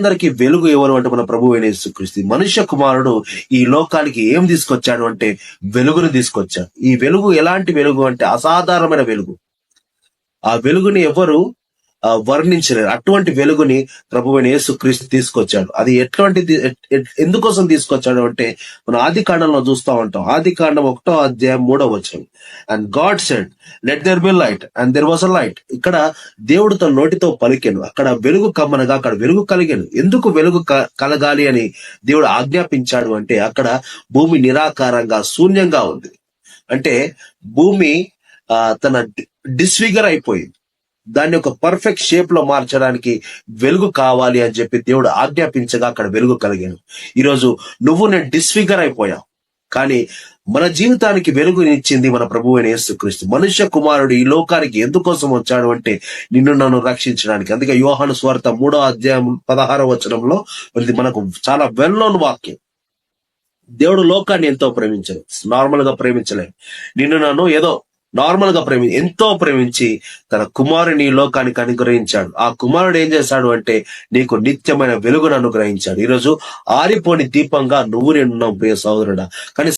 ప్రజలందరికీ వెలుగు ఎవరు అంటే మన ప్రభువు అయిన యేసుక్రీస్తు. మనుష్య కుమారుడు ఈ లోకానికి ఏం తీసుకొచ్చాడు అంటే వెలుగును తీసుకొచ్చాడు. ఈ వెలుగు ఎలాంటి వెలుగు అంటే అసాధారణమైన వెలుగు. ఆ వెలుగుని ఎవరు వర్ణించలేరు. అటువంటి వెలుగుని ప్రభువైన యేసుక్రీస్తు తీసుకొచ్చాడు. అది ఎటువంటిది, ఎందుకోసం తీసుకొచ్చాడు అంటే మనం ఆది కాండంలో చూస్తూ ఉంటాం. ఆది కాండం 1వ అధ్యాయం 3వ వచనం. And God said let there be light and there was a light. ఇక్కడ దేవుడు తన నోటితో పలికెను, అక్కడ వెలుగు కమ్మనగా అక్కడ వెలుగు కలిగాను. ఎందుకు వెలుగు కలగాలి అని దేవుడు ఆజ్ఞాపించాడు అంటే అక్కడ భూమి నిరాకారంగా శూన్యంగా ఉంది. అంటే భూమి తన డిస్ఫిగర్ అయిపోయింది. దాన్ని ఒక పర్ఫెక్ట్ షేప్ లో మార్చడానికి వెలుగు కావాలి అని చెప్పి దేవుడు ఆజ్ఞాపించగా అక్కడ వెలుగు కలిగాను. ఈరోజు నువ్వు నేను డిస్ఫిగర్ అయిపోయావు, కానీ మన జీవితానికి వెలుగునిచ్చింది మన ప్రభువైన యేసుక్రీస్తు. మనుష్య కుమారుడు ఈ లోకానికి ఎందుకోసం వచ్చాడు అంటే నిన్ను నన్ను రక్షించడానికి. అందుకే యోహాను సువార్త 3వ అధ్యాయం 16వ వచనంలో ఇది మనకు చాలా వెల్ నోన్ వాక్యం. దేవుడు లోకాన్ని ఎంతో ప్రేమించాడు, నార్మల్ గా ప్రేమించలేదు. నిన్ను నన్ను ఏదో నార్మల్ గా ఎంతో ప్రేమించి తన కుమారుని లోకానికి అనుగ్రహించాడు. ఆ కుమారుడు ఏం చేశాడు అంటే నీకు నిత్యమైన వెలుగును అనుగ్రహించాడు. ఈరోజు ఆరిపోని దీపంగా నువ్వు నేను ప్రియ సహోదరుడా. కానీ